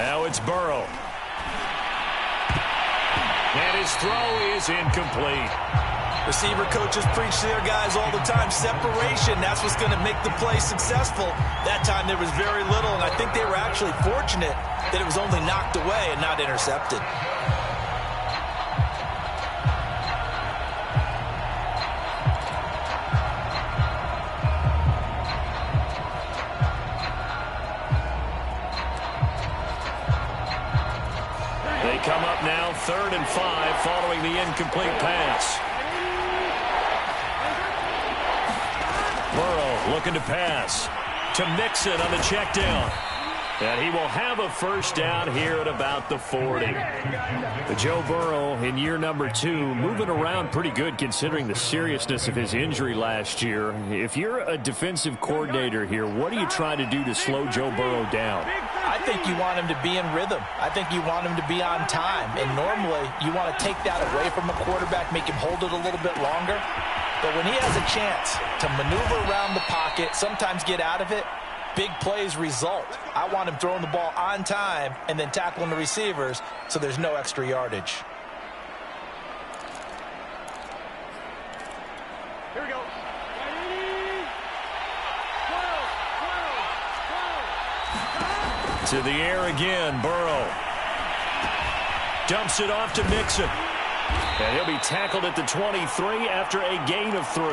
Now it's Burrow. And his throw is incomplete. Receiver coaches preach to their guys all the time. Separation, that's what's going to make the play successful. That time there was very little, and I think they were actually fortunate that it was only knocked away and not intercepted. They come up now 3rd and 5 following the incomplete pass. Burrow looking to pass to Mixon on the check down. And he will have a first down here at about the 40. Joe Burrow in year number 2, moving around pretty good considering the seriousness of his injury last year. If you're a defensive coordinator here, what do you try to do to slow Joe Burrow down? I think you want him to be in rhythm. I think you want him to be on time. And normally you want to take that away from a quarterback, make him hold it a little bit longer. But when he has a chance to maneuver around the pocket, sometimes get out of it, big plays result. I want him throwing the ball on time and then tackling the receivers so there's no extra yardage. Here we go. To the air again, Burrow. Dumps it off to Mixon. And he'll be tackled at the 23 after a gain of 3.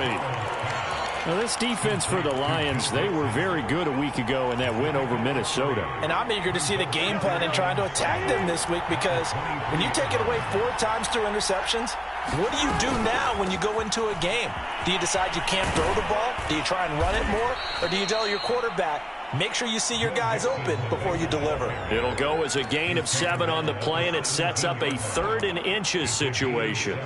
Now, this defense for the Lions, they were very good a week ago in that win over Minnesota. And I'm eager to see the game plan and trying to attack them this week, because when you take it away 4 times through interceptions, what do you do now when you go into a game? Do you decide you can't throw the ball? Do you try and run it more? Or do you tell your quarterback, make sure you see your guys open before you deliver? It'll go as a gain of 7 on the play, and it sets up a 3rd and inches situation.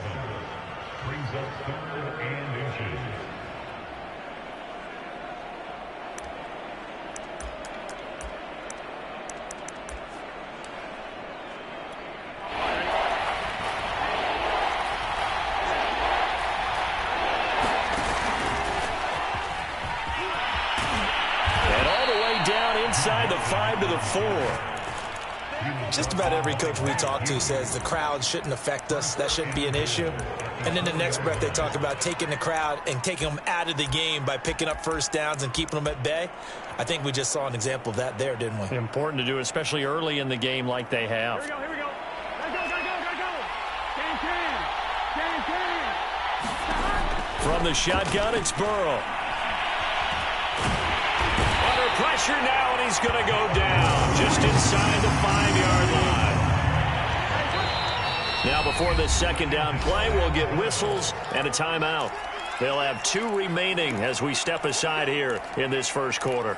Inside the 5 to the 4. Just about every coach we talk to says the crowd shouldn't affect us. That shouldn't be an issue. And in the next breath, they talk about taking the crowd and taking them out of the game by picking up first downs and keeping them at bay. I think we just saw an example of that there, didn't we? Important to do, especially early in the game like they have. Here we go. Gotta go. Can. From the shotgun, it's Burrow. Pressure now, and he's going to go down just inside the 5-yard line. Now before the second down play, we'll get whistles and a timeout. They'll have 2 remaining as we step aside here in this first quarter.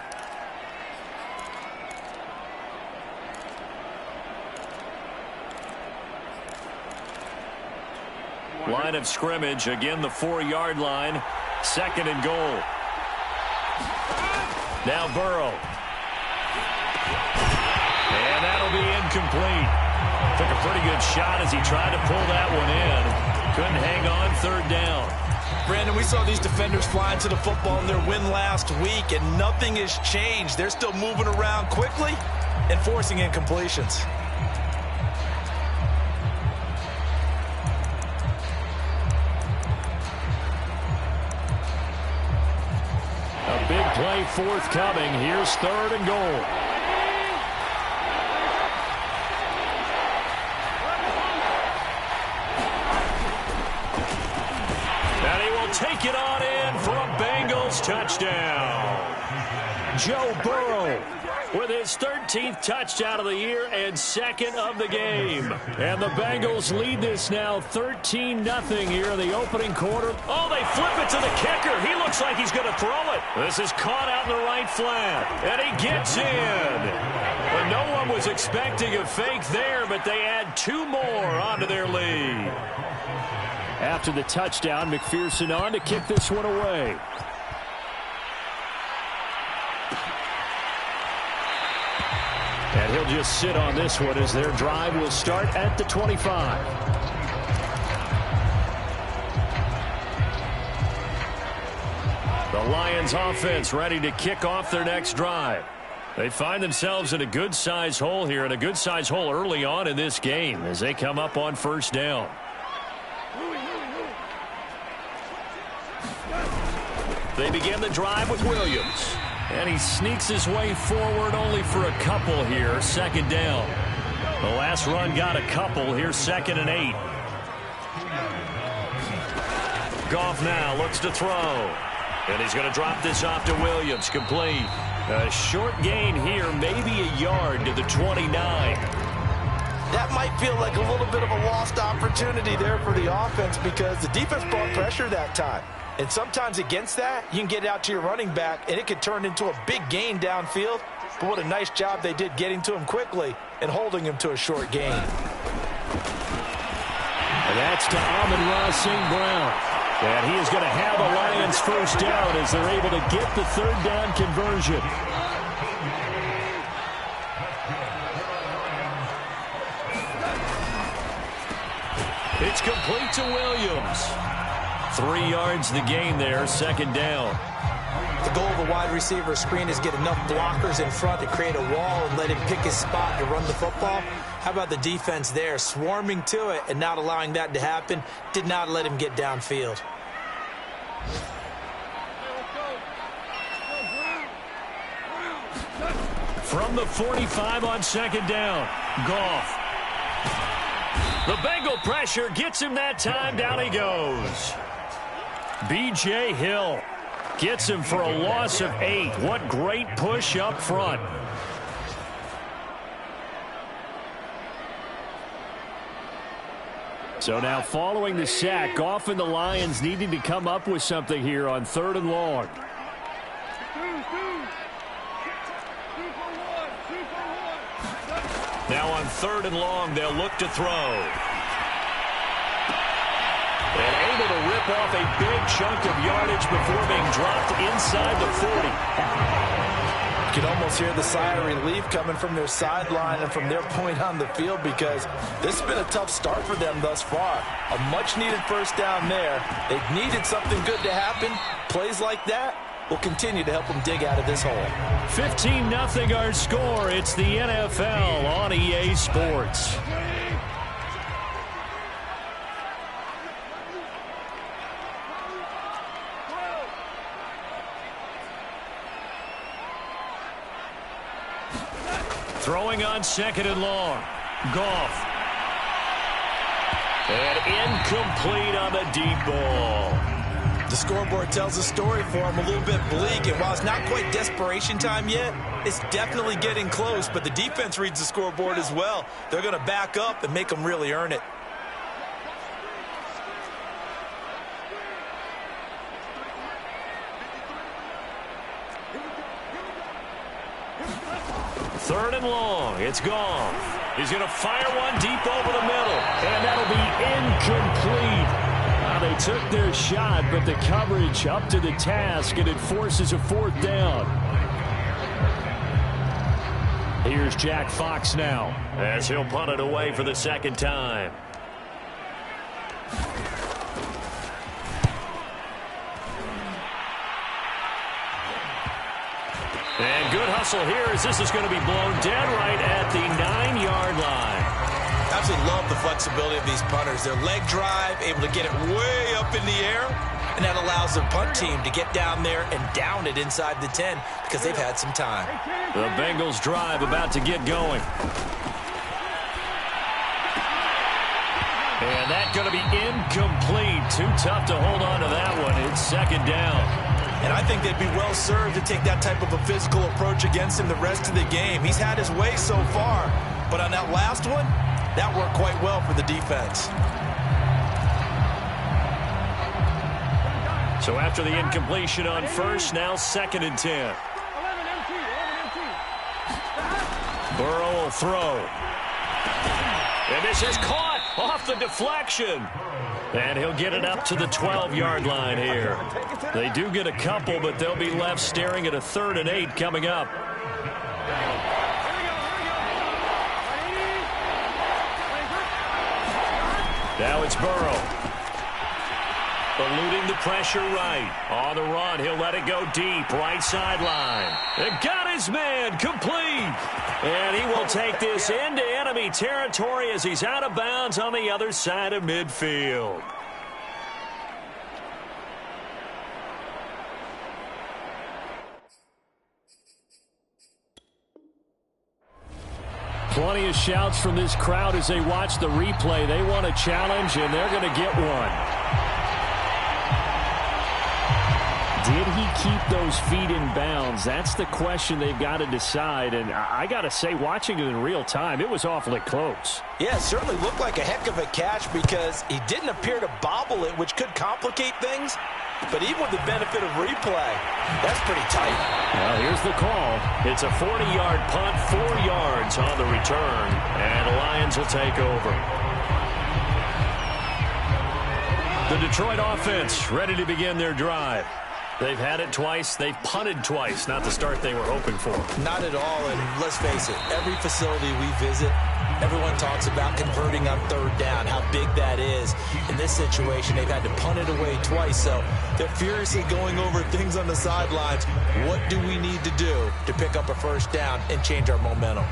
Line of scrimmage, again the 4-yard line, 2nd and goal. Now Burrow. And that'll be incomplete. Took a pretty good shot as he tried to pull that one in. Couldn't hang on 3rd down. Brandon, we saw these defenders flying to the football in their win last week, and nothing has changed. They're still moving around quickly and forcing incompletions. Big play forthcoming. Here's 3rd and goal. And he will take it on in for a Bengals touchdown. Joe Burrow with his 13th touchdown of the year and 2nd of the game. And the Bengals lead this now 13-0 here in the opening quarter. Oh, they flip it to the kicker. He looks like he's going to throw it. This is caught out in the right flat. And he gets in. But no one was expecting a fake there, but they add 2 more onto their lead. After the touchdown, McPherson on to kick this one away. And he'll just sit on this one as their drive will start at the 25. The Lions offense ready to kick off their next drive. They find themselves in a good-sized hole here, and a good-sized hole early on in this game as they come up on first down. They begin the drive with Williams. And he sneaks his way forward only for a couple here, second down. The last run got a couple. Here's 2nd and 8. Goff now looks to throw. And he's going to drop this off to Williams. Complete. A short gain here, maybe a yard to the 29. That might feel like a little bit of a lost opportunity there for the offense because the defense brought pressure that time. And sometimes against that, you can get out to your running back, and it could turn into a big gain downfield. But what a nice job they did getting to him quickly and holding him to a short gain. And that's to Amon-Ra St. Brown. And he is going to have a Lions first down as they're able to get the third down conversion. It's complete to Williams. 3 yards the gain there, second down. The goal of a wide receiver screen is get enough blockers in front to create a wall and let him pick his spot to run the football. How about the defense there, swarming to it and not allowing that to happen? Did not let him get downfield. From the 45 on second down, Goff. The Bengal pressure gets him that time. Down he goes. B.J. Hill gets him for a loss of 8. What great push up front. So now following the sack, Goff and the Lions needing to come up with something here on 3rd and long. Now on 3rd and long, they'll look to throw. And able to rip off a big chunk of yardage before being dropped inside the 40. You can almost hear the sigh of relief coming from their sideline and from their point on the field because this has been a tough start for them thus far. A much-needed first down there. They've needed something good to happen. Plays like that will continue to help them dig out of this hole. 15-0 our score. It's the NFL on EA Sports. Throwing on 2nd and long. Goff. And incomplete on the deep ball. The scoreboard tells a story for him, a little bit bleak, and while it's not quite desperation time yet, it's definitely getting close, but the defense reads the scoreboard as well. They're going to back up and make them really earn it. Third and long. It's Goff. He's going to fire one deep over the middle, and that'll be incomplete. They took their shot, but the coverage up to the task, and it forces a 4th down. Here's Jack Fox now, as he'll punt it away for the 2nd time. And good hustle here as this is going to be blown dead right at the 9-yard line. Absolutely love the flexibility of these punters. Their leg drive, able to get it way up in the air, and that allows their punt team to get down there and down it inside the 10 because they've had some time. The Bengals drive about to get going. And that's going to be incomplete. Too tough to hold on to that one. It's 2nd down. And I think they'd be well served to take that type of a physical approach against him the rest of the game. He's had his way so far, but on that last one, that worked quite well for the defense. So after the incompletion on first, now 2nd and 10. Burrow will throw. And this is caught off the deflection. And he'll get it up to the 12-yard line here. They do get a couple, but they'll be left staring at a 3rd and 8 coming up. Now it's Burrow. Eluding the pressure right. On the run, he'll let it go deep. Right sideline. And got his man complete. And he will take this into enemy territory as he's out of bounds on the other side of midfield. Plenty of shouts from this crowd as they watch the replay. They want a challenge, and they're going to get one. Did he keep those feet in bounds? That's the question they've got to decide. And I got to say, watching it in real time, it was awfully close. Yeah, it certainly looked like a heck of a catch because he didn't appear to bobble it, which could complicate things. But even with the benefit of replay, that's pretty tight. Well, here's the call. It's a 40-yard punt, 4 yards on the return, and the Lions will take over. The Detroit offense ready to begin their drive. They've had it twice. They've punted twice. Not the start they were hoping for. Not at all, and let's face it, every facility we visit, everyone talks about converting on third down, how big that is. In this situation, they've had to punt it away twice, so they're furiously going over things on the sidelines. What do we need to do to pick up a first down and change our momentum?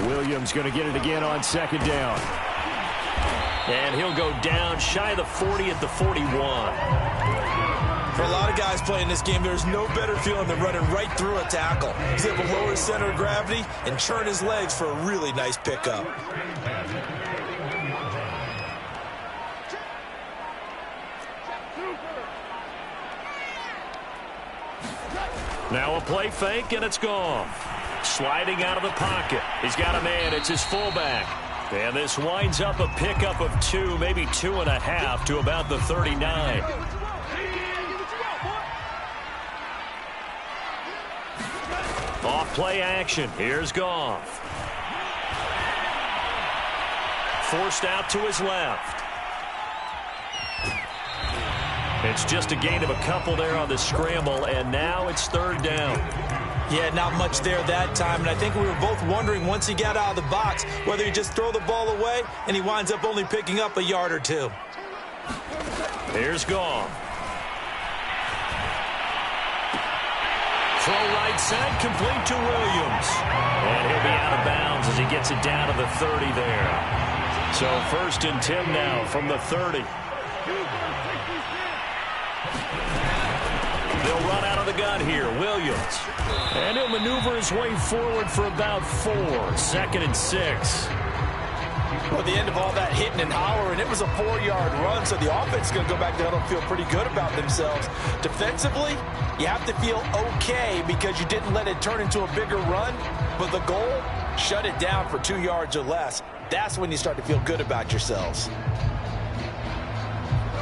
Williams going to get it again on second down. And he'll go down shy of the 40 at the 41. For a lot of guys playing this game, there's no better feeling than running right through a tackle. He's able to lower his center of gravity and turn his legs for a really nice pickup. Now a play fake, and it's gone. Sliding out of the pocket. He's got a man. It's his fullback. And this winds up a pickup of 2, maybe 2.5 to about the 39. Off play action. Here's Goff. Forced out to his left. It's just a gain of a couple there on the scramble, and now it's third down. Yeah, not much there that time, and I think we were both wondering once he got out of the box whether he just throw the ball away and he winds up only picking up a yard or 2. Here's Goff. Throw right side, complete to Williams. And he'll be out of bounds as he gets it down to the 30 there. So 1st and 10 now from the 30. They'll run out of the gun here. Williams. And he'll maneuver his way forward for about 4. 2nd and 6. Well, at the end of all that hitting and hollering, it was a 4-yard run, so the offense is going to go back down and feel pretty good about themselves. Defensively, you have to feel okay because you didn't let it turn into a bigger run, but the goal, shut it down for 2 yards or less. That's when you start to feel good about yourselves.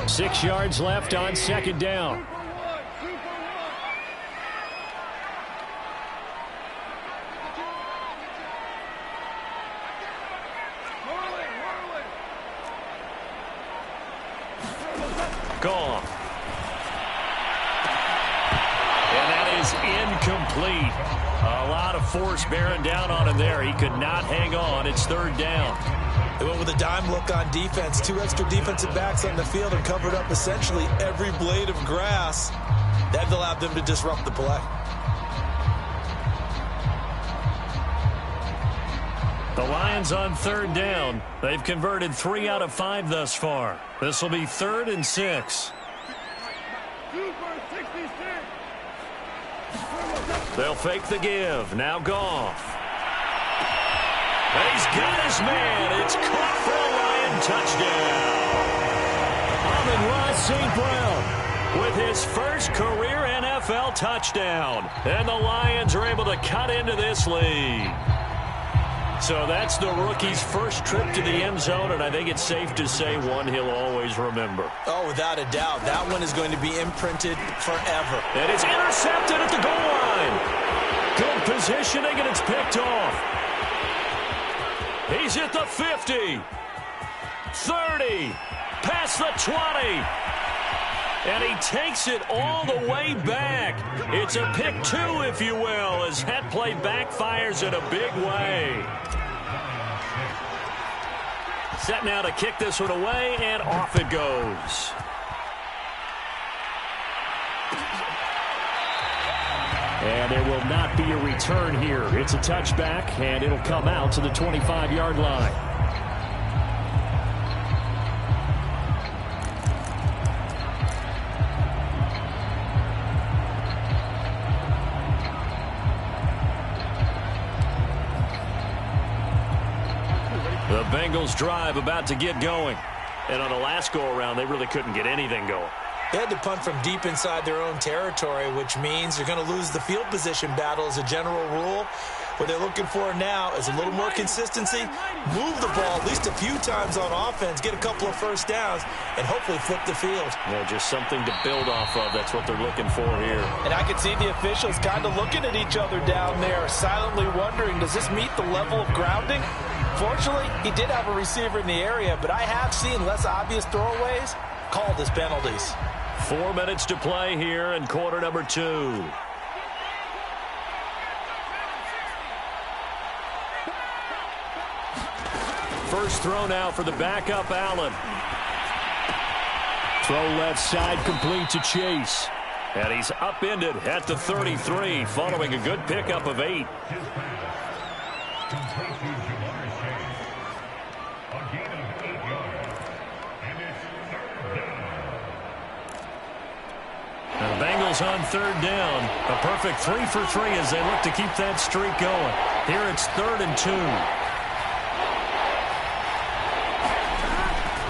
6 yards left on second down. Gone. And that is incomplete. A lot of force bearing down on him there. He could not hang on. It's third down. They went with a dime look on defense. 2 extra defensive backs on the field and covered up essentially every blade of grass. That allowed them to disrupt the play. The Lions on third down. They've converted 3 out of 5 thus far. This will be 3rd and 6. They'll fake the give. Now Goff. He's got his man. It's caught for a Lion touchdown. Amon-Ra St. Brown with his first career NFL touchdown. And the Lions are able to cut into this lead. So that's the rookie's first trip to the end zone, and I think it's safe to say one he'll always remember. Oh, without a doubt. That one is going to be imprinted forever. And it's intercepted at the goal line. Good positioning, and it's picked off. He's at the 50. 30. Past the 20. And he takes it all the way back. It's a pick two, if you will, as that play backfires in a big way. Set now to kick this one away, and off it goes. And there will not be a return here. It's a touchback, and it'll come out to the 25-yard line. The Bengals drive about to get going. And on the last go-around, they really couldn't get anything going. They had to punt from deep inside their own territory, which means you're going to lose the field position battle as a general rule. What they're looking for now is a little more consistency, move the ball at least a few times on offense, get a couple of first downs, and hopefully flip the field. Yeah, just something to build off of. That's what they're looking for here. And I can see the officials kind of looking at each other down there, silently wondering, does this meet the level of grounding? Fortunately, he did have a receiver in the area, but I have seen less obvious throwaways called as penalties. 4 minutes to play here in quarter number 2. First throw now for the backup, Allen. Throw left side, complete to Chase. And he's upended at the 33, following a good pickup of 8. The Bengals on third down. A perfect 3 for 3 as they look to keep that streak going. Here it's 3rd and 2.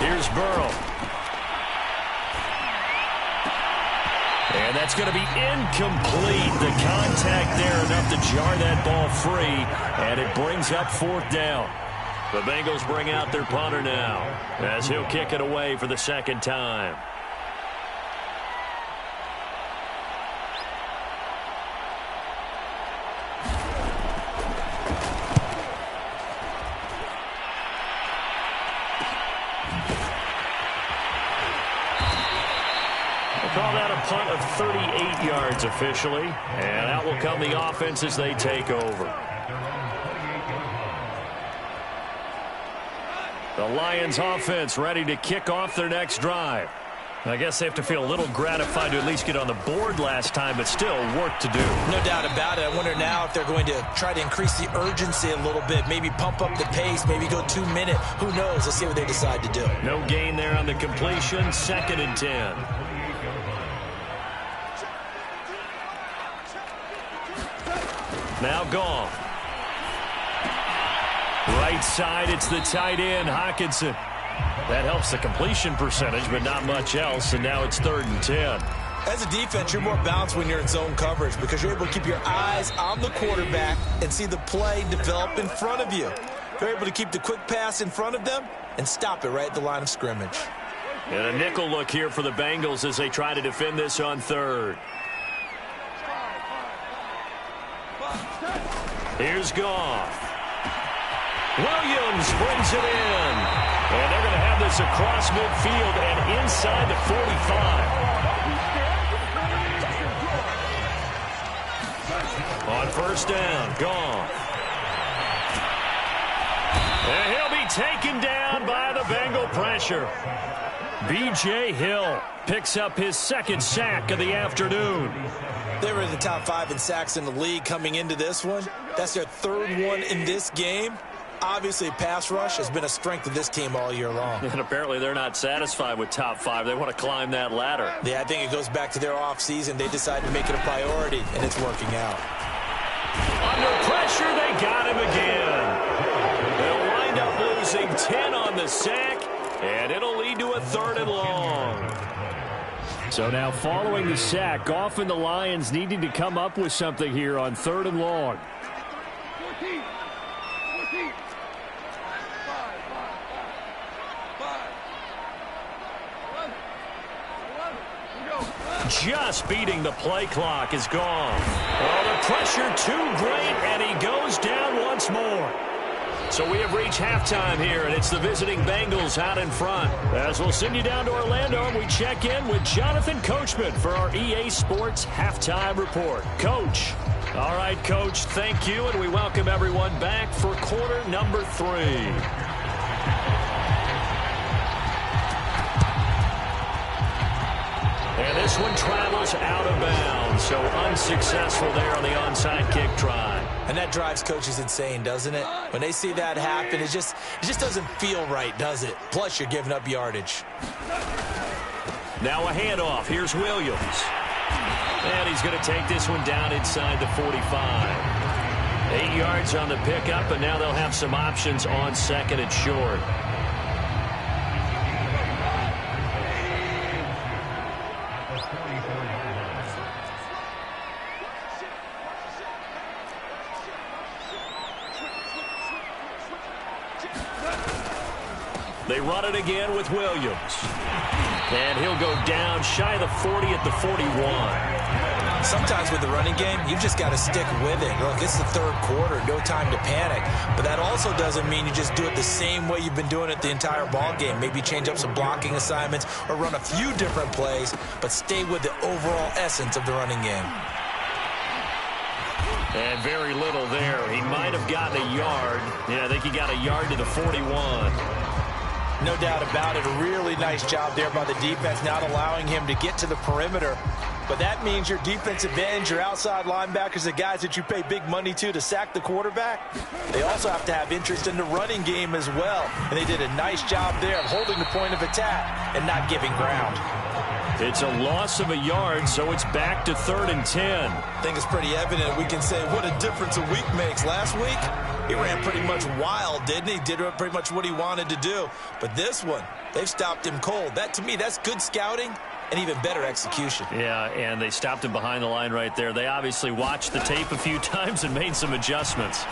Here's Burrow. And that's going to be incomplete. The contact there enough to jar that ball free. And it brings up 4th down. The Bengals bring out their punter now as he'll kick it away for the 2nd time. Call that a punt of 38 yards officially. And out will come the offense as they take over. The Lions offense ready to kick off their next drive. I guess they have to feel a little gratified to at least get on the board last time, but still work to do. No doubt about it. I wonder now if they're going to try to increase the urgency a little bit, maybe pump up the pace, maybe go 2 minute. Who knows? Let's see what they decide to do. No gain there on the completion. 2nd and 10. Now gone. Right side, it's the tight end, Hockenson. That helps the completion percentage, but not much else, and now it's 3rd and 10. As a defense, you're more balanced when you're in zone coverage because you're able to keep your eyes on the quarterback and see the play develop in front of you. You're able to keep the quick pass in front of them and stop it right at the line of scrimmage. And a nickel look here for the Bengals as they try to defend this on 3rd. Here's Goff. Williams brings it in. And they're going to have this across midfield and inside the 45. On 1st down, Goff. And he'll be taken down by the Bengal pressure. B.J. Hill picks up his 2nd sack of the afternoon. They were in the top 5 in sacks in the league coming into this one. That's their 3rd one in this game. Obviously, pass rush has been a strength of this team all year long. And apparently they're not satisfied with top 5. They want to climb that ladder. Yeah, I think it goes back to their offseason. They decided to make it a priority, and it's working out. Under pressure, they got him again. They'll wind up losing 10 on the sack, and it'll lead to a 3rd and long. So now following the sack, Goff and the Lions needing to come up with something here on 3rd and long. 14. Just beating the play clock is gone. Oh, the pressure too great, and he goes down once more. So we have reached halftime here, and it's the visiting Bengals out in front. As we'll send you down to Orlando, and we check in with Jonathan Coachman for our EA Sports Halftime Report. Coach. All right, Coach, thank you, and we welcome everyone back for quarter number 3. And this one travels out of bounds, so unsuccessful there on the onside kick try. And that drives coaches insane, doesn't it? When they see that happen, it just doesn't feel right, does it? Plus, you're giving up yardage. Now a handoff. Here's Williams. And he's going to take this one down inside the 45. 8 yards on the pickup, and now they'll have some options on second and short. They run it again with Williams. And he'll go down shy of the 40 at the 41. Sometimes with the running game, you've just got to stick with it. Look, it's the third quarter, no time to panic. But that also doesn't mean you just do it the same way you've been doing it the entire ball game. Maybe change up some blocking assignments or run a few different plays, but stay with the overall essence of the running game. And very little there. He might have gotten a yard. Yeah, I think he got a yard to the 41. No doubt about it. A really nice job there by the defense, not allowing him to get to the perimeter. But that means your defensive ends, your outside linebackers, the guys that you pay big money to sack the quarterback, they also have to have interest in the running game as well. And they did a nice job there of holding the point of attack and not giving ground. It's a loss of a yard, so it's back to 3rd and 10. I think it's pretty evident. We can say what a difference a week makes. Last week, he ran pretty much wild, didn't he? Did pretty much what he wanted to do. But this one, they've stopped him cold. That, to me, that's good scouting and even better execution. Yeah, and they stopped him behind the line right there. They obviously watched the tape a few times and made some adjustments.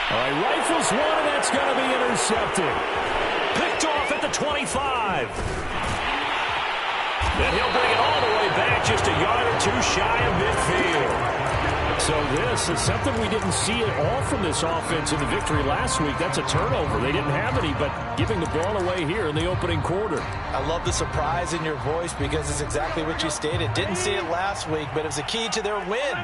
All right, rifles one, and that's going to be intercepted. Picked off at the 25. And he'll bring it all the way back, just a yard or two shy of midfield. So this is something we didn't see at all from this offense in the victory last week. That's a turnover. They didn't have any, but giving the ball away here in the opening quarter. I love the surprise in your voice because it's exactly what you stated. Didn't see it last week, but it was a key to their win.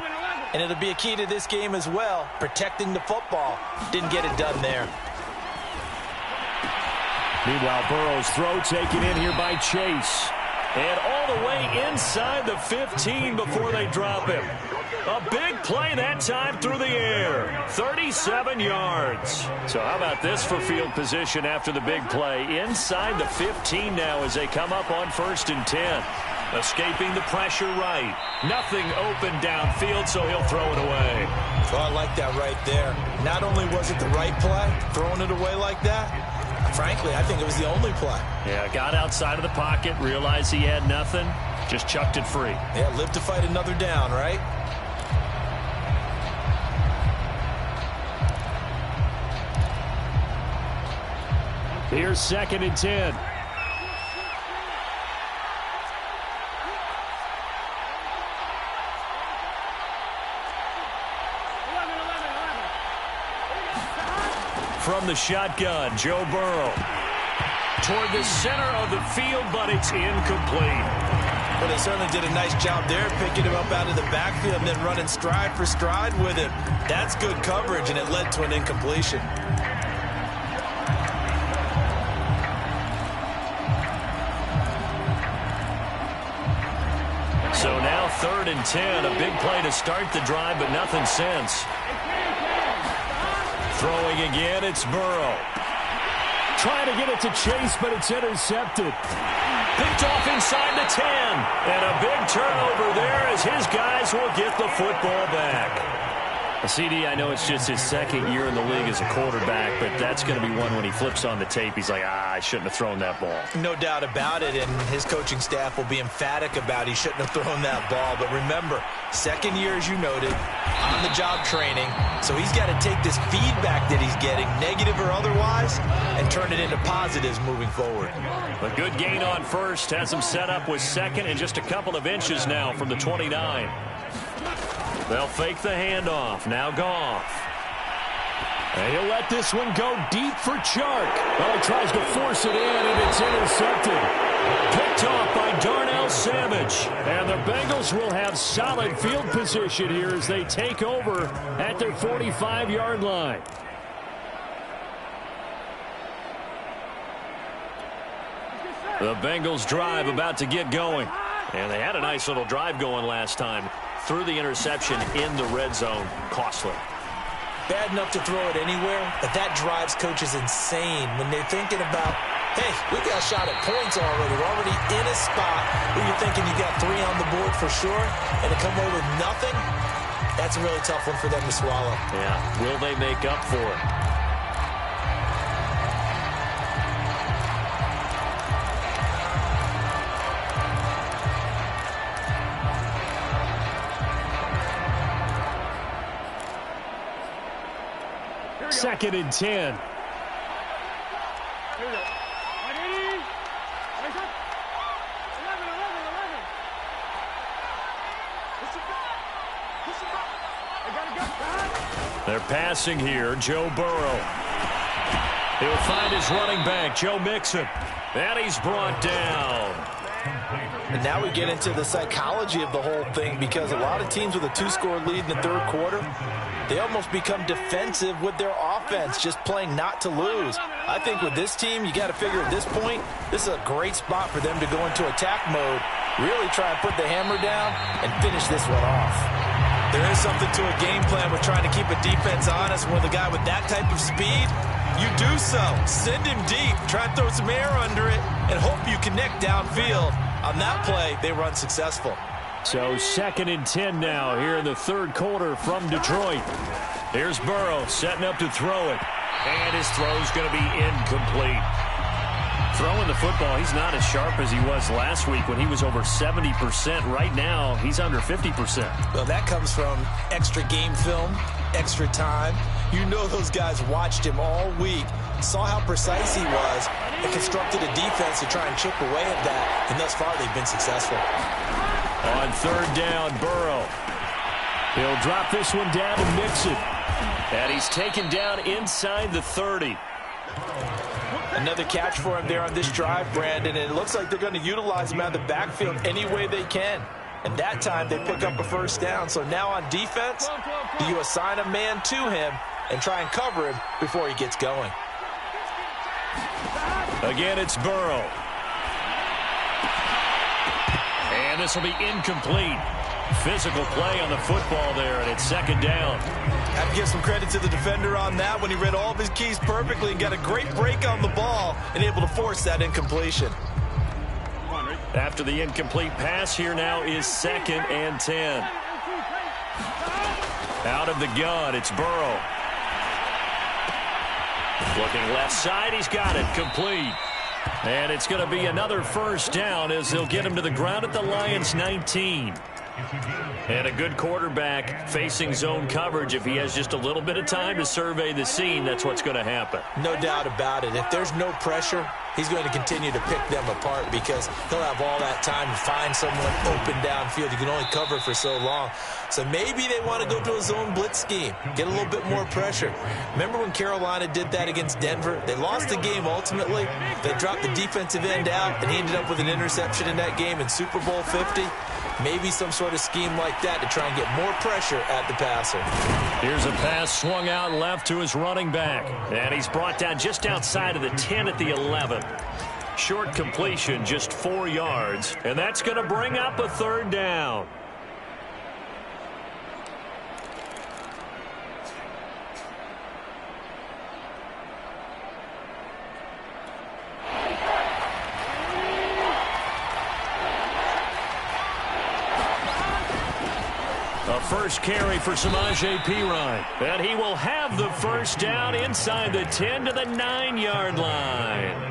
And it'll be a key to this game as well, protecting the football. Didn't get it done there. Meanwhile, Burrow's throw taken in here by Chase. And all the way inside the 15 before they drop him. A big play that time through the air. 37 yards. So how about this for field position after the big play? Inside the 15 now as they come up on 1st and 10. Escaping the pressure right. Nothing open downfield, so he'll throw it away. Well, I like that right there. Not only was it the right play, throwing it away like that, frankly, I think it was the only play. Yeah, got outside of the pocket, realized he had nothing, just chucked it free. Yeah, live to fight another down, right? Here's 2nd and 10. From the shotgun, Joe Burrow. Toward the center of the field, but it's incomplete. Well, they certainly did a nice job there, picking him up out of the backfield and then running stride for stride with him. That's good coverage, and it led to an incompletion. So now 3rd and 10, a big play to start the drive, but nothing since. Throwing again, it's Burrow. Trying to get it to Chase, but it's intercepted. Picked off inside the 10. And a big turnover there as his guys will get the football back. CD, I know it's just his 2nd year in the league as a quarterback, but that's going to be one when he flips on the tape. He's like, I shouldn't have thrown that ball. No doubt about it, and his coaching staff will be emphatic about he shouldn't have thrown that ball. But remember, 2nd year, as you noted, on-the-job training. So he's got to take this feedback that he's getting, negative or otherwise, and turn it into positives moving forward. A good gain on 1st, has him set up with 2nd and just a couple of inches now from the 29. They'll fake the handoff. Now Goff. And he'll let this one go deep for Chark. Well, he tries to force it in, and it's intercepted. Picked off by Darnell Savage. And the Bengals will have solid field position here as they take over at their 45-yard line. The Bengals drive about to get going. And they had a nice little drive going last time. Threw the interception in the red zone. Costly. Bad enough to throw it anywhere, but that drives coaches insane when they're thinking about, hey, we got a shot at points already. We're already in a spot where you're thinking you got 3 on the board for sure, and to come away with nothing, that's a really tough one for them to swallow. Yeah, will they make up for it? Second and 10. Here we go. 180. Raise up. 11. Push it back. I gotta go. They're passing here. Joe Burrow. He'll find his running back, Joe Mixon. And he's brought down. And now we get into the psychology of the whole thing, because a lot of teams with a 2-score lead in the third quarter, they almost become defensive with their offense, just playing not to lose. I think with this team, you got to figure at this point, this is a great spot for them to go into attack mode, really try and put the hammer down and finish this one off. There is something to a game plan with trying to keep a defense honest. With a guy with that type of speed, you do so. Send him deep, try and throw some air under it, and hope you connect downfield. On that play, they run successful. So second and 10 now here in the third quarter from Detroit. Here's Burrow setting up to throw it. And his throw's going to be incomplete. Throwing the football, he's not as sharp as he was last week when he was over 70%. Right now, he's under 50%. Well, that comes from extra game film, extra time. You know those guys watched him all week, saw how precise he was, and constructed a defense to try and chip away at that. And thus far, they've been successful. On third down, Burrow. He'll drop this one down to Mixon. And he's taken down inside the 30. Another catch for him there on this drive, Brandon, and it looks like they're going to utilize him out of the backfield any way they can. And that time they pick up a first down. So now on defense, do you assign a man to him and try and cover him before he gets going? Again, it's Burrow. And this will be incomplete. Physical play on the football there, and it's second down. Have to give some credit to the defender on that when he read all of his keys perfectly and got a great break on the ball and able to force that incompletion. After the incomplete pass, here now is second and 10. Out of the gun, it's Burrow. Looking left side, he's got it, complete. And it's going to be another first down as they'll get him to the ground at the Lions' 19. And a good quarterback facing zone coverage. If he has just a little bit of time to survey the scene, that's what's going to happen. No doubt about it. If there's no pressure, he's going to continue to pick them apart because he'll have all that time to find someone open downfield. You can only cover for so long. So maybe they want to go to a zone blitz scheme, get a little bit more pressure. Remember when Carolina did that against Denver? They lost the game ultimately. They dropped the defensive end out, and he ended up with an interception in that game in Super Bowl 50. Maybe some sort of scheme like that to try and get more pressure at the passer. Here's a pass swung out left to his running back. And he's brought down just outside of the 10 at the 11. Short completion, just 4 yards. And that's going to bring up a third down. A first carry for Samaje Perine. And he will have the first down inside the 10 to the 9-yard line.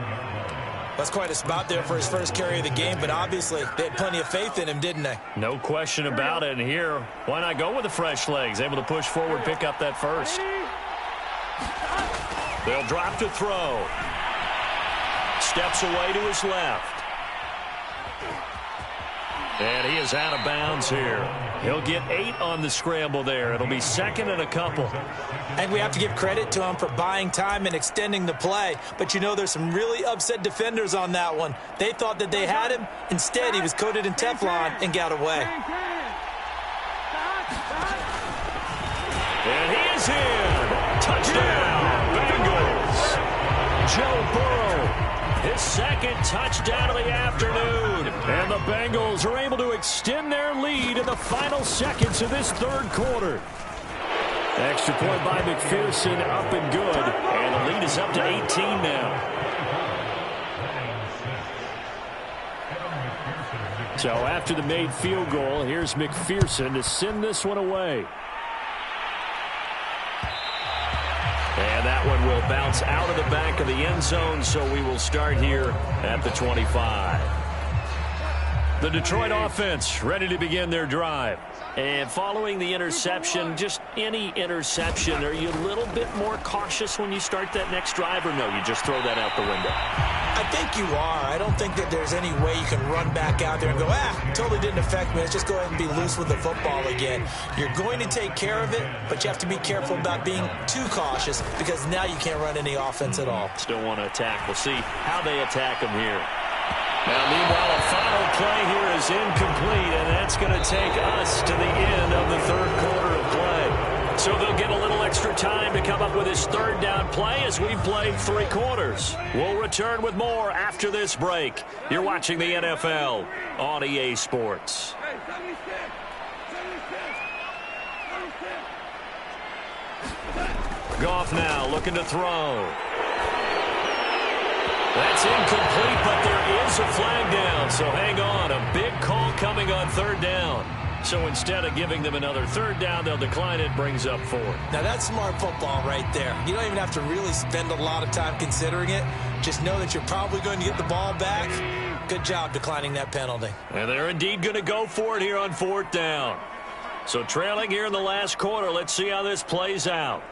That's quite a spot there for his first carry of the game, but obviously they had plenty of faith in him, didn't they? No question about it. And here, why not go with the fresh legs? Able to push forward, pick up that first. They'll drop to throw. Steps away to his left. And he is out of bounds here. He'll get 8 on the scramble there. It'll be second and a couple. I think we have to give credit to him for buying time and extending the play. But you know, there's some really upset defenders on that one. They thought that they had him. Instead, he was coated in Teflon and got away. And he is in. Touchdown, Bengals. Joe Burrow, his second touchdown of the afternoon. And the Bengals are able to extend their lead in the final seconds of this third quarter. Extra point by McPherson, up and good. And the lead is up to 18 now. So after the made field goal, here's McPherson to send this one away. And that one will bounce out of the back of the end zone, so we will start here at the 25. The Detroit offense ready to begin their drive. And following the interception, just any interception, are you a little bit more cautious when you start that next drive, or no, you just throw that out the window? I think you are. I don't think that there's any way you can run back out there and go, totally didn't affect me. Let's just go ahead and be loose with the football again. You're going to take care of it, but you have to be careful about being too cautious because now you can't run any offense at all. Still want to attack. We'll see how they attack them here. Now, meanwhile, a final play here is incomplete, and that's going to take us to the end of the third quarter of play. So they'll get a little extra time to come up with his third down play as we've played 3 quarters. We'll return with more after this break. You're watching the NFL on EA Sports. Hey, 76. 76. Goff now looking to throw. That's incomplete, but there is a flag down, so hang on. A big call coming on third down. So instead of giving them another third down, they'll decline it, brings up 4. Now, that's smart football right there. You don't even have to really spend a lot of time considering it. Just know that you're probably going to get the ball back. Good job declining that penalty. And they're indeed going to go for it here on 4th down. So trailing here in the last quarter, let's see how this plays out.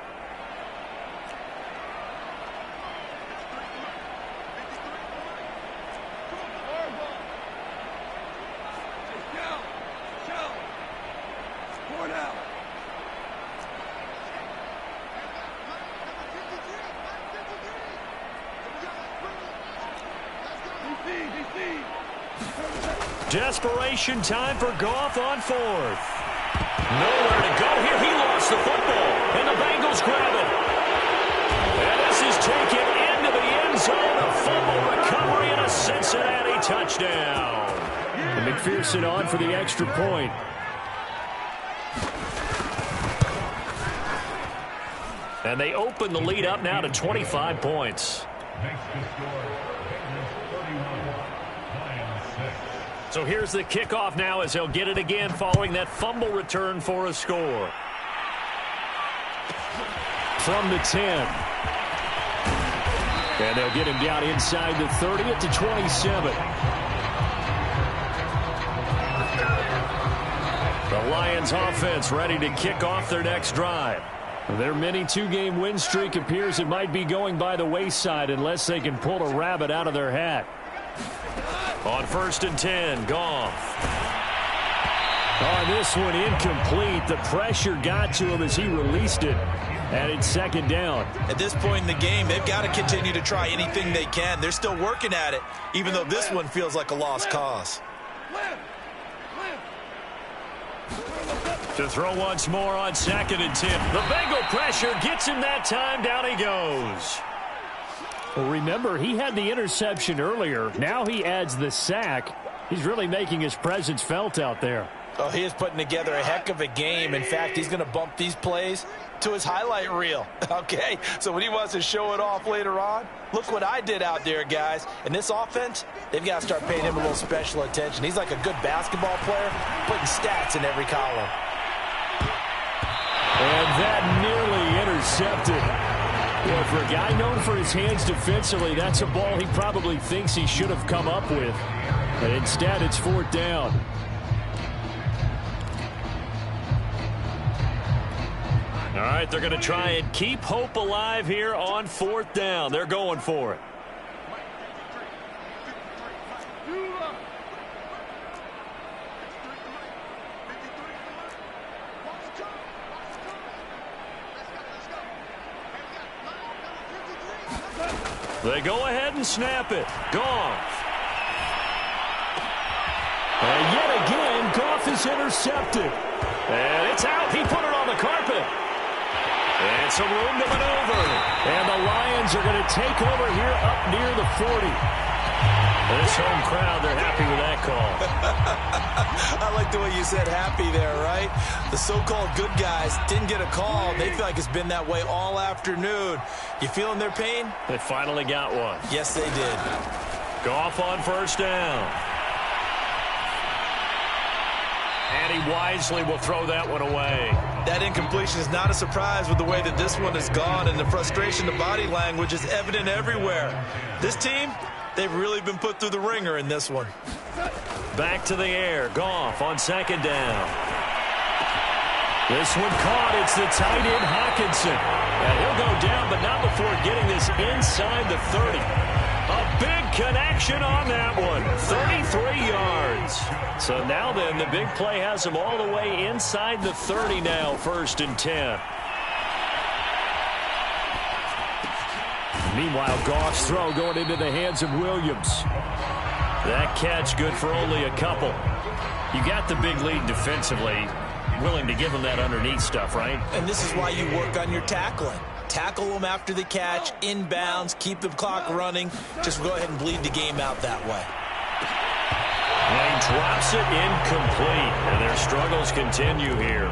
Desperation time for Goff on 4th. Nowhere to go here. He lost the football, and the Bengals grab it. And this is taken into the end zone. A fumble recovery and a Cincinnati touchdown. And McPherson on for the extra point. And they open the lead up now to 25 points. So here's the kickoff now as he'll get it again following that fumble return for a score. From the 10. And they'll get him down inside the 30 at the 27. The Lions offense ready to kick off their next drive. Their mini 2-game win streak appears it might be going by the wayside unless they can pull a rabbit out of their hat. On 1st and 10, Goff. On this one, incomplete. The pressure got to him as he released it. And it's 2nd down. At this point in the game, they've got to continue to try anything they can. They're still working at it, even though this one feels like a lost cause. To throw once more on 2nd and 10. The Bengal pressure gets him that time. Down he goes. Well, remember, he had the interception earlier. Now he adds the sack. He's really making his presence felt out there. Oh, he is putting together a heck of a game. In fact, he's going to bump these plays to his highlight reel. Okay, so when he wants to show it off later on, look what I did out there, guys. And this offense, they've got to start paying him a little special attention. He's like a good basketball player, putting stats in every column. And that nearly intercepted. Well, for a guy known for his hands defensively, that's a ball he probably thinks he should have come up with. But instead, it's 4th down. All right, they're going to try and keep hope alive here on 4th down. They're going for it. They go ahead and snap it. Goff. And yet again, Goff is intercepted. And it's out. He put it on the carpet. And some room to maneuver. And the Lions are going to take over here up near the 40. This home crowd, they're happy with that call. I like the way you said happy there, right? The so-called good guys didn't get a call. They feel like it's been that way all afternoon. You feeling their pain? They finally got one. Yes, they did. Goff on first down. And he wisely will throw that one away. That incompletion is not a surprise with the way that this one has gone, and the frustration, the body language is evident everywhere. This team, they've really been put through the ringer in this one. Back to the air. Goff on second down. This one caught. It's the tight end, Hockenson. And he'll go down, but not before getting this inside the 30. A big connection on that one. 33 yards. So now then, the big play has him all the way inside the 30 now, 1st and 10. Meanwhile, Goff's throw going into the hands of Williams. That catch good for only a couple. You got the big lead defensively. Willing to give him that underneath stuff, right? And this is why you work on your tackling. Tackle them after the catch, inbounds, keep the clock running. Just go ahead and bleed the game out that way. And he drops it incomplete. And their struggles continue here.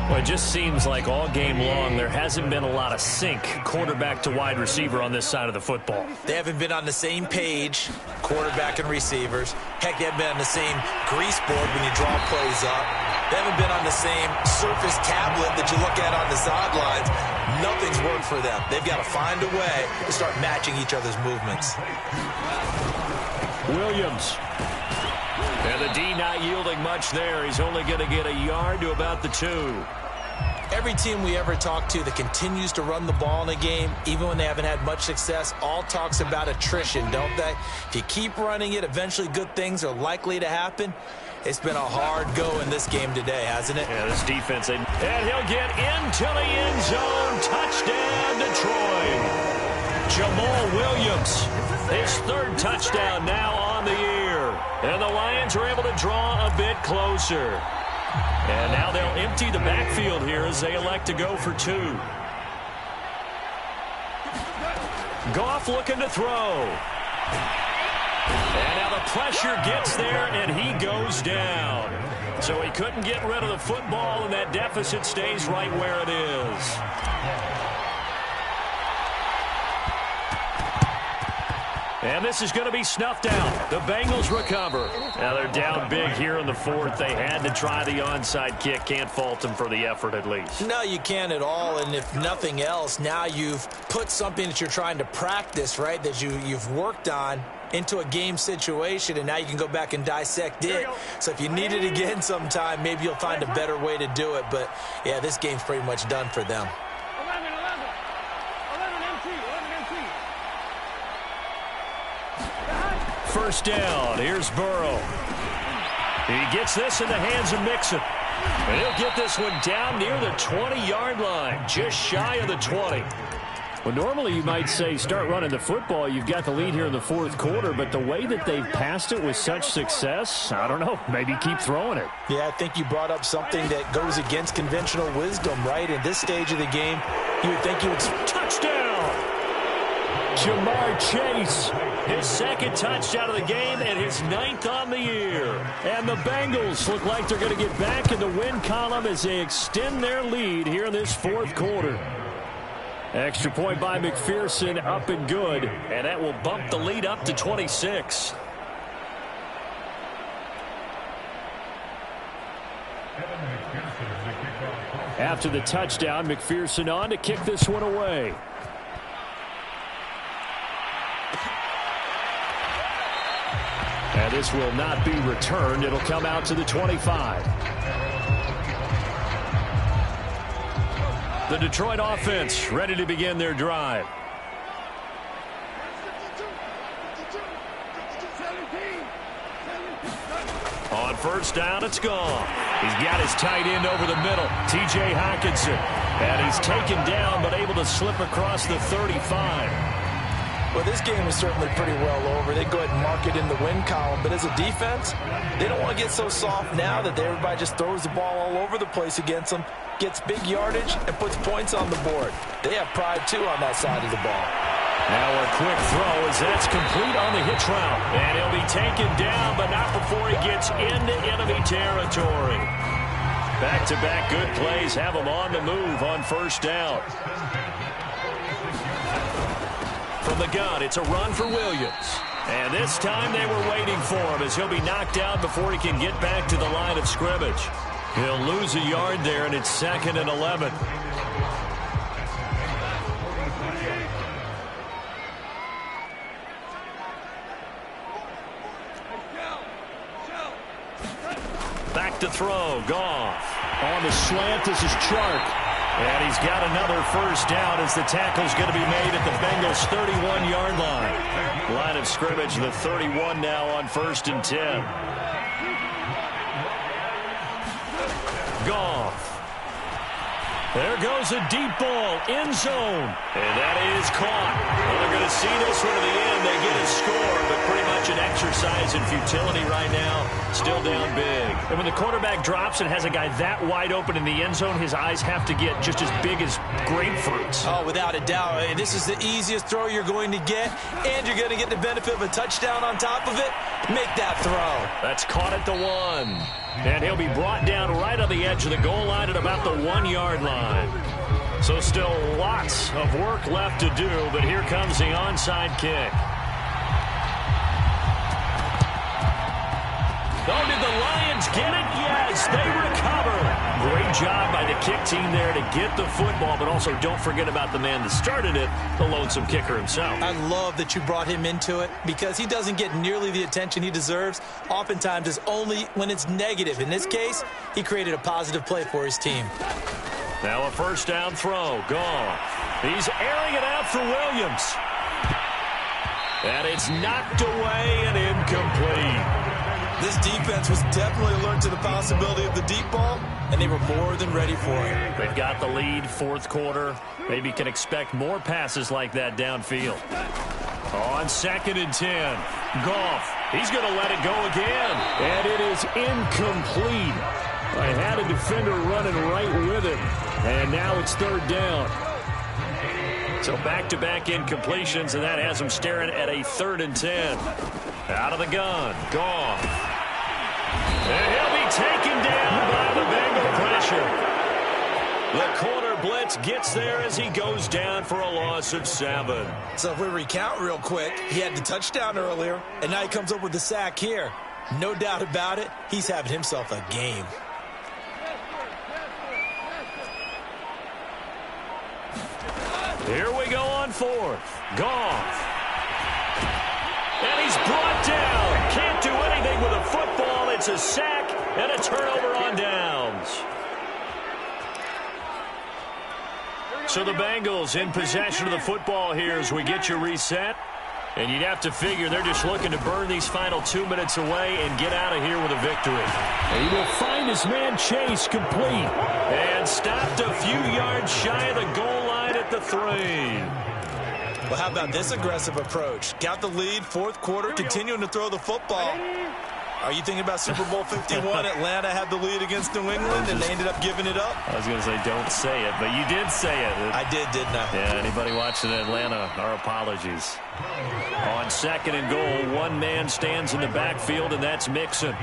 Well, it just seems like all game long there hasn't been a lot of sync quarterback to wide receiver on this side of the football. They haven't been on the same page, quarterback and receivers. Heck, they haven't been on the same grease board when you draw plays up. They haven't been on the same surface tablet that you look at on the sidelines. Nothing's worked for them. They've got to find a way to start matching each other's movements. Williams. And the D not yielding much there. He's only going to get a yard to about the 2. Every team we ever talk to that continues to run the ball in a game, even when they haven't had much success, all talks about attrition, don't they? If you keep running it, eventually good things are likely to happen. It's been a hard go in this game today, hasn't it? Yeah, this defense. And he'll get into the end zone. Touchdown, Detroit. Jamal Williams, his 3rd touchdown now on the year. And the Lions are able to draw a bit closer. And now they'll empty the backfield here as they elect to go for 2. Goff looking to throw. And now the pressure gets there, and he goes down. So he couldn't get rid of the football, and that deficit stays right where it is. And this is going to be snuffed out. The Bengals recover. Now they're down big here in the 4th. They had to try the onside kick. Can't fault them for the effort at least. No, you can't at all. And if nothing else, now you've put something that you're trying to practice, right, that you've worked on into a game situation, and now you can go back and dissect it. So if you need it again sometime, maybe you'll find a better way to do it. But, yeah, this game's pretty much done for them. 1st down. Here's Burrow. He gets this in the hands of Mixon. And he'll get this one down near the 20-yard line, just shy of the 20. Well, normally you might say start running the football. You've got the lead here in the 4th quarter, but the way that they've passed it with such success, I don't know, maybe keep throwing it. Yeah, I think you brought up something that goes against conventional wisdom, right? In this stage of the game, you would think you would... Touchdown! Jamar Chase, his 2nd touchdown of the game and his 9th on the year. And the Bengals look like they're going to get back in the win column as they extend their lead here in this 4th quarter. Extra point by McPherson, up and good. And that will bump the lead up to 26. After the touchdown, McPherson on to kick this one away. And this will not be returned. It'll come out to the 25. The Detroit offense ready to begin their drive. On 1st down, it's gone. He's got his tight end over the middle, T.J. Hockenson. And he's taken down but able to slip across the 35. Well, this game is certainly pretty well over. They go ahead and mark it in the win column. But as a defense, they don't want to get so soft now that everybody just throws the ball all over the place against them, gets big yardage, and puts points on the board. They have pride, too, on that side of the ball. Now a quick throw as that's complete on the hitch route. And he'll be taken down, but not before he gets into enemy territory. Back-to-back good plays have him on the move on first down. From the gun, it's a run for Williams. And this time they were waiting for him as he'll be knocked down before he can get back to the line of scrimmage. He'll lose a yard there, and it's 2nd and 11. Back to throw, Goff. On the slant, this is Chark. And he's got another first down as the tackle's going to be made at the Bengals' 31-yard line. Line of scrimmage, the 31 now on 1st and 10. Goff. There goes a deep ball, end zone. And that is caught. Well, they're going to see this one to the end. They get a score, but pretty much an exercise in futility right now. Still down big. And when the quarterback drops and has a guy that wide open in the end zone, his eyes have to get just as big as grapefruits. Oh, without a doubt. This is the easiest throw you're going to get, and you're going to get the benefit of a touchdown on top of it. Make that throw. That's caught at the 1. And he'll be brought down right on the edge of the goal line at about the 1-yard line. So still lots of work left to do, but here comes the onside kick. Oh, did the Lions get it? Yes, they recover. Great job by the kick team there to get the football, but also don't forget about the man that started it, the lonesome kicker himself. I love that you brought him into it because he doesn't get nearly the attention he deserves. Oftentimes it's only when it's negative. In this case, he created a positive play for his team. Now a first down throw. Gone. He's airing it out for Williams. And it's knocked away and incomplete. This defense was definitely alert to the possibility of the deep ball, and they were more than ready for it. They've got the lead, 4th quarter. Maybe can expect more passes like that downfield. On 2nd and 10, Goff. He's going to let it go again. And it is incomplete. I had a defender running right with him. And now it's 3rd down. So back-to-back incompletions, and that has him staring at a 3rd and 10. Out of the gun, Goff. And he'll be taken down by the Bengal pressure. The corner blitz gets there as he goes down for a loss of 7. So if we recount real quick, he had the touchdown earlier, and now he comes up with the sack here. No doubt about it, he's having himself a game. Here we go on 4th. Goff. And he's brought down. Can't do anything with a football. It's a sack and a turnover on downs. So the Bengals in possession of the football here as we get you reset. And you'd have to figure they're just looking to burn these final 2 minutes away and get out of here with a victory. And he will find his man Chase complete. And stopped a few yards shy of the goal line at the 3. Well, how about this aggressive approach? Got the lead, 4th quarter, continuing to throw the football. Are you thinking about Super Bowl 51? Atlanta had the lead against New England, and they ended up giving it up? I was going to say don't say it, but you did say it. I did, didn't I? Yeah, anybody watching Atlanta, our apologies. On 2nd and goal, one man stands in the backfield, and that's Mixon.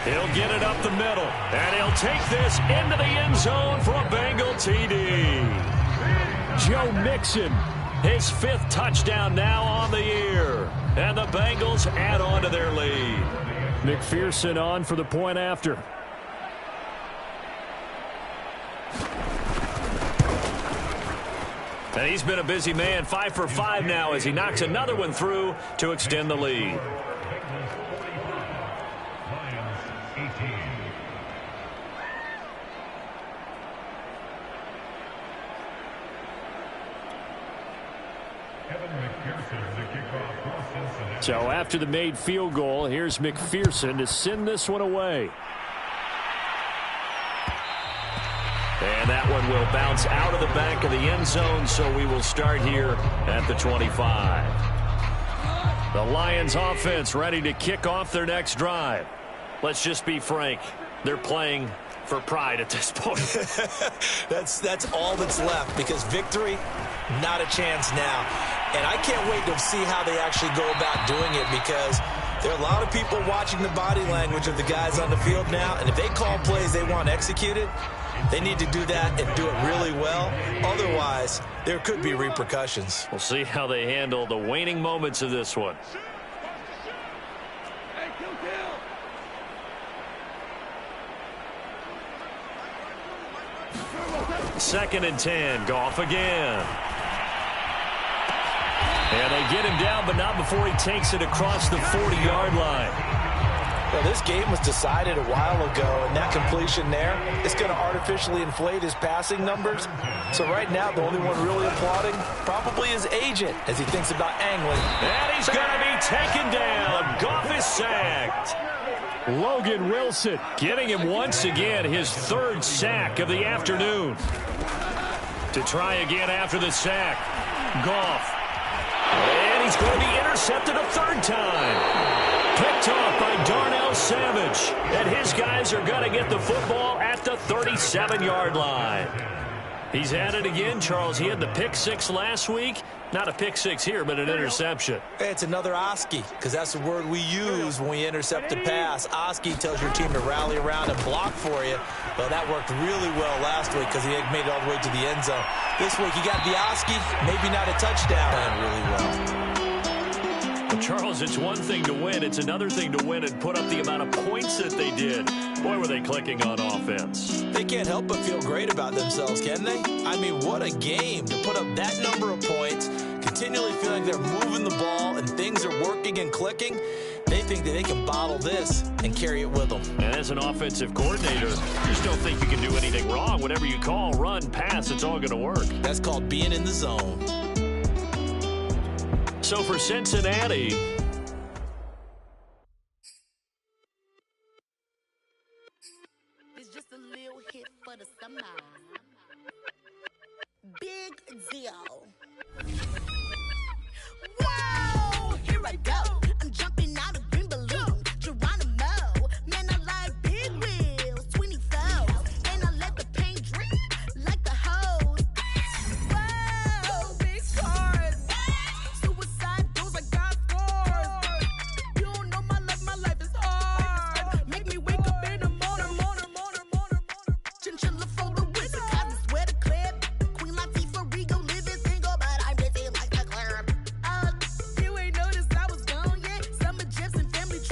He'll get it up the middle, and he'll take this into the end zone for a Bengal TD. Joe Mixon, his 5th touchdown now on the year. And the Bengals add on to their lead. McPherson on for the point after. And he's been a busy man, 5 for 5 now as he knocks another one through to extend the lead. So after the made field goal, here's McPherson to send this one away. And that one will bounce out of the back of the end zone, so we will start here at the 25. The Lions offense ready to kick off their next drive. Let's just be frank. They're playing for pride at this point. That's all that's left, because victory, not a chance now. And I can't wait to see how they actually go about doing it, because there are a lot of people watching the body language of the guys on the field now, and if they call plays they want executed, they need to do that and do it really well. Otherwise, there could be repercussions. We'll see how they handle the waning moments of this one. Second and 10. Goff again. And they get him down, but not before he takes it across the 40-yard line. Well, this game was decided a while ago, and that completion there is going to artificially inflate his passing numbers. So right now, the only one really applauding probably his agent as he thinks about angling. And he's going to be taken down. Goff is sacked. Logan Wilson getting him once again his third sack of the afternoon. To try again after the sack. Goff. And he's going to be intercepted a third time. Picked off by Darnell Savage. And his guys are going to get the football at the 37-yard line. He's at it again, Charles. He had the pick six last week. Not a pick six here, but an interception. It's another Oski, because that's the word we use when we intercept a pass. Oski tells your team to rally around and block for you. Well, that worked really well last week because he made it all the way to the end zone. This week he got the Oski, maybe not a touchdown, and really well. But Charles, it's one thing to win. It's another thing to win and put up the amount of points that they did. Boy, were they clicking on offense. They can't help but feel great about themselves, can they? I mean, what a game to put up that number of points, continually feeling they're moving the ball and things are working and clicking. They think that they can bottle this and carry it with them. And as an offensive coordinator, you just don't think you can do anything wrong. Whatever you call, run, pass, it's all going to work. That's called being in the zone. So for Cincinnati, it's just a little hit for the summer. Big deal. Whoa, here I go.